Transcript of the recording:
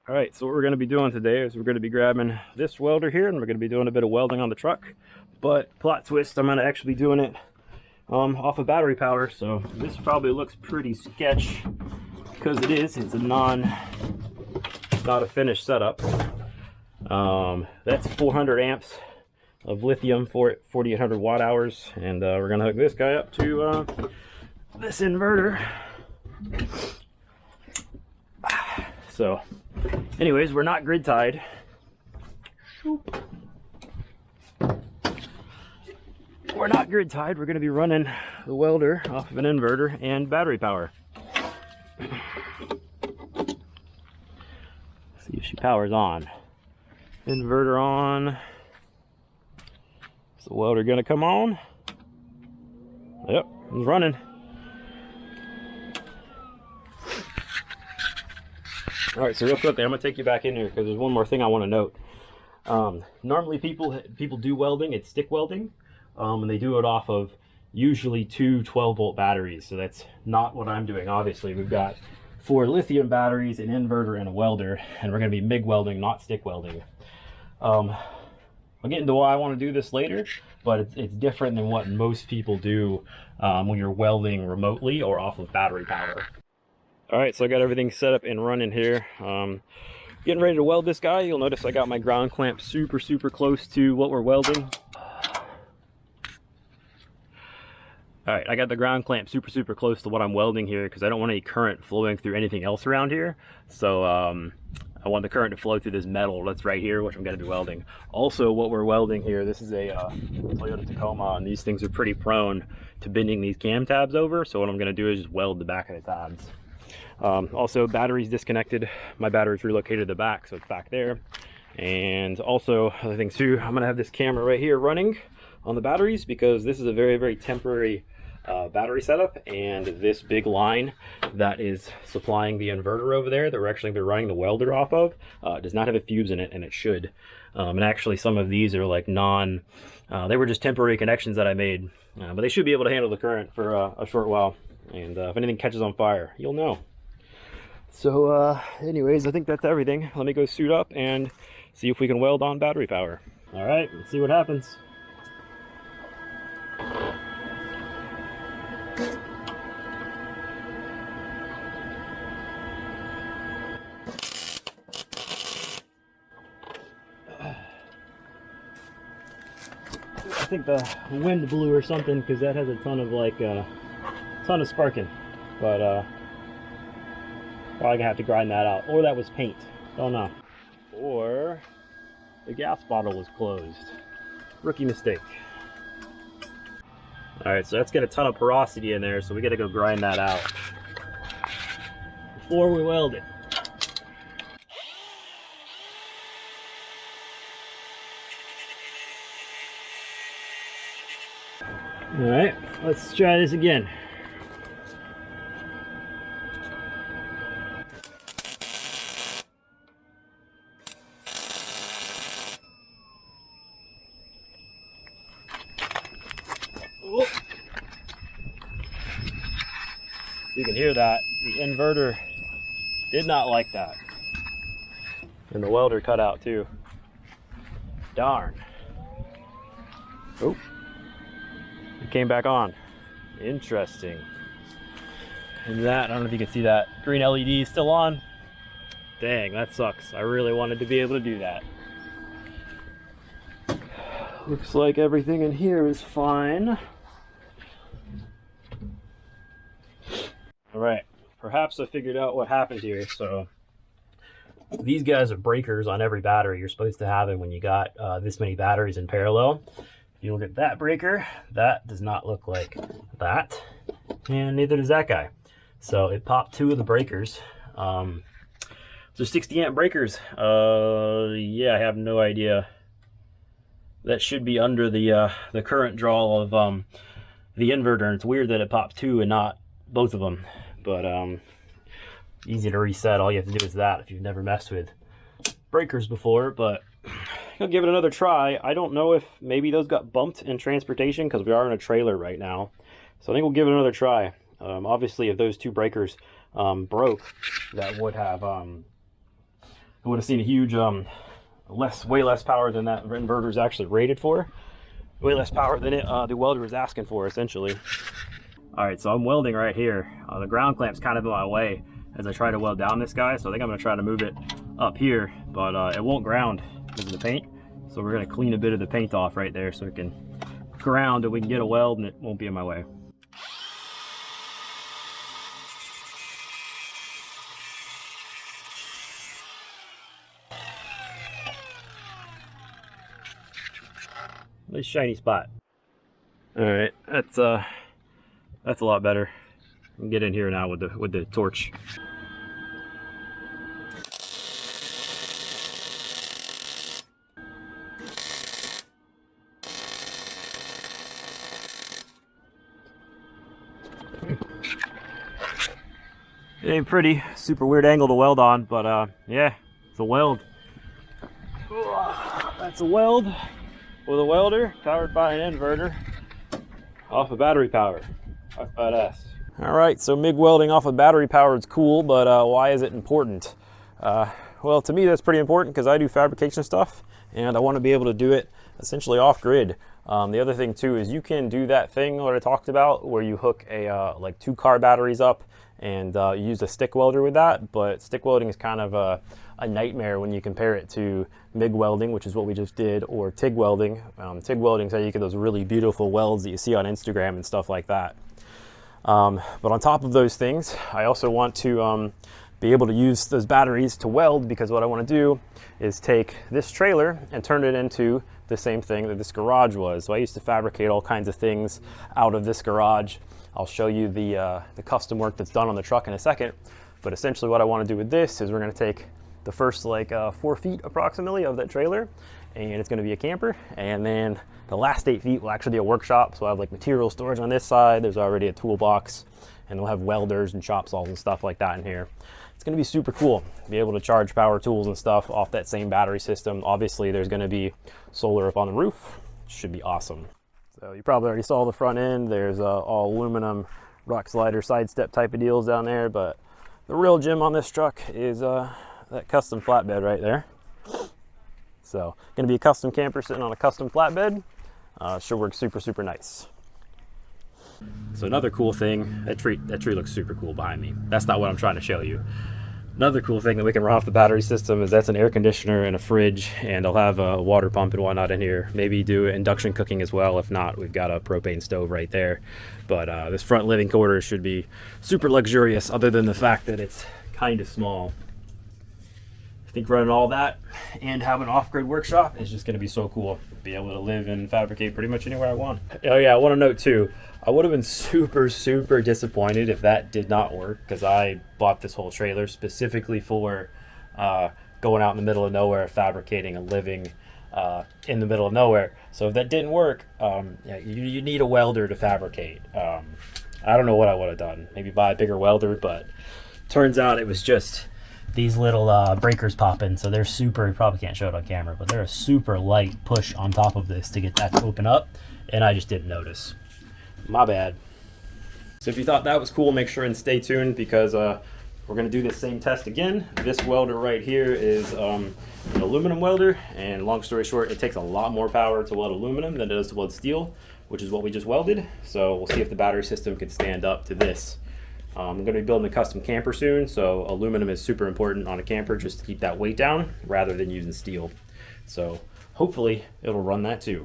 All right, so what we're going to be doing today is we're going to be grabbing this welder here, and we're going to be doing a bit of welding on the truck. But plot twist, I'm going to actually be doing it off of battery power. So this probably looks pretty sketch because it's not a finished setup. That's 400 amps of lithium for 4,800 watt hours, and we're going to hook this guy up to this inverter. So anyways, we're not grid tied. We're not grid tied. We're going to be running the welder off of an inverter and battery power. See if she powers on. Inverter on. Is the welder going to come on? Yep, it's running. All right, so real quickly, I'm gonna take you back in here because there's one more thing I want to note. Normally, people do welding. It's stick welding, and they do it off of usually two 12-volt batteries. So that's not what I'm doing. Obviously, we've got 4 lithium batteries, an inverter, and a welder, and we're gonna be MIG welding, not stick welding. I'll get into why I want to do this later, but it's different than what most people do when you're welding remotely or off of battery power. All right, so I got everything set up and running here. Getting ready to weld this guy. You'll notice I got my ground clamp super close to what we're welding. All right, I got the ground clamp super close to what I'm welding here because I don't want any current flowing through anything else around here. So I want the current to flow through this metal that's right here, which I'm going to be welding. Also, what we're welding here, this is a Toyota Tacoma, and these things are pretty prone to bending these cam tabs over. So what I'm going to do is just weld the back of the tabs. Also, battery's disconnected. My battery's relocated to the back, so it's back there. And also, other things too, I'm gonna have this camera right here running on the batteries because this is a very temporary battery setup, and this big line that is supplying the inverter over there that we're actually running the welder off of does not have a fuse in it, and it should. And actually, some of these are like they were just temporary connections that I made, but they should be able to handle the current for a short while. And if anything catches on fire, you'll know. So anyways, I think that's everything. Let me go suit up and see if we can weld on battery power. All right, let's see what happens. I think the wind blew or something because that has a ton of sparking, but probably gonna have to grind that out, or that was paint, don't know, or the gas bottle was closed. Rookie mistake. All right, so that's got a ton of porosity in there, so we got to go grind that out before we weld it. All right, let's try this again. Oh. You can hear that. The inverter did not like that. And the welder cut out too. Darn. Oh. It came back on. Interesting. And that, I don't know if you can see that green LED is still on. Dang, that sucks. I really wanted to be able to do that. Looks like everything in here is fine. All right, perhaps I figured out what happened here. So these guys are breakers on every battery you're supposed to have them when you got this many batteries in parallel. If you look at that breaker, that does not look like that, and neither does that guy. So it popped 2 of the breakers. So 60 amp breakers. Yeah, I have no idea. That should be under the current draw of the inverter, and it's weird that it popped 2 and not both of them. But easy to reset. All you have to do is that if you've never messed with breakers before. But I'll give it another try. I don't know if maybe those got bumped in transportation because we are in a trailer right now. So I think we'll give it another try. Obviously, if those 2 breakers broke, that would have I would have seen a huge, way less power than that inverter is actually rated for. Way less power than the welder was asking for, essentially. All right, so I'm welding right here. The ground clamp's kind of in my way as I try to weld down this guy, so I think I'm gonna try to move it up here, but it won't ground because of the paint. So we're gonna clean a bit of the paint off right there so it can ground and we can get a weld and it won't be in my way. Nice shiny spot. All right, that's a lot better. I can get in here now with the torch. It ain't pretty, super weird angle to weld on, but yeah, it's a weld. That's a weld with a welder powered by an inverter off of battery power. That's badass. All right, so MIG welding off of battery power is cool, but why is it important? Well, to me that's pretty important because I do fabrication stuff and I want to be able to do it essentially off grid. The other thing too is you can do that thing that I talked about where you hook a like 2 car batteries up and use a stick welder with that, but stick welding is kind of a nightmare when you compare it to MIG welding, which is what we just did, or TIG welding. TIG welding is how you get those really beautiful welds that you see on Instagram and stuff like that. But on top of those things, I also want to be able to use those batteries to weld, because what I want to do is take this trailer and turn it into the same thing that this garage was. So I used to fabricate all kinds of things out of this garage. I'll show you the custom work that's done on the truck in a second. But essentially what I want to do with this is we're going to take the first like 4 feet approximately of that trailer, and it's going to be a camper, and then the last 8 feet will actually be a workshop. So I have like material storage on this side, there's already a toolbox, and we'll have welders and chop saws and stuff like that in here. It's going to be super cool, be able to charge power tools and stuff off that same battery system. Obviously there's going to be solar up on the roof. Should be awesome. So you probably already saw the front end. There's all aluminum rock slider side step type of deals down there, but the real gem on this truck is that custom flatbed right there. So gonna be a custom camper sitting on a custom flatbed. Should work super nice. So another cool thing, that tree looks super cool behind me. That's not what I'm trying to show you. Another cool thing that we can run off the battery system is that's an air conditioner and a fridge, and I'll have a water pump and whatnot in here. Maybe do induction cooking as well. If not, we've got a propane stove right there. But this front living quarters should be super luxurious, other than the fact that it's kind of small. I think running all that and having an off-grid workshop is just going to be so cool. Be able to live and fabricate pretty much anywhere I want. Oh yeah, I want to note too, I would have been super disappointed if that did not work, because I bought this whole trailer specifically for going out in the middle of nowhere, fabricating and living in the middle of nowhere. So if that didn't work, yeah, you need a welder to fabricate. I don't know what I would have done. Maybe buy a bigger welder, but turns out it was just these little breakers popping. So they're super, you probably can't show it on camera, but they're a super light push on top of this to get that to open up, and I just didn't notice. My bad. So if you thought that was cool, make sure and stay tuned, because we're going to do this same test again. This welder right here is an aluminum welder, and long story short, it takes a lot more power to weld aluminum than it does to weld steel, which is what we just welded. So we'll see if the battery system can stand up to this. I'm going to be building a custom camper soon, so aluminum is super important on a camper just to keep that weight down rather than using steel. So hopefully it'll run that too.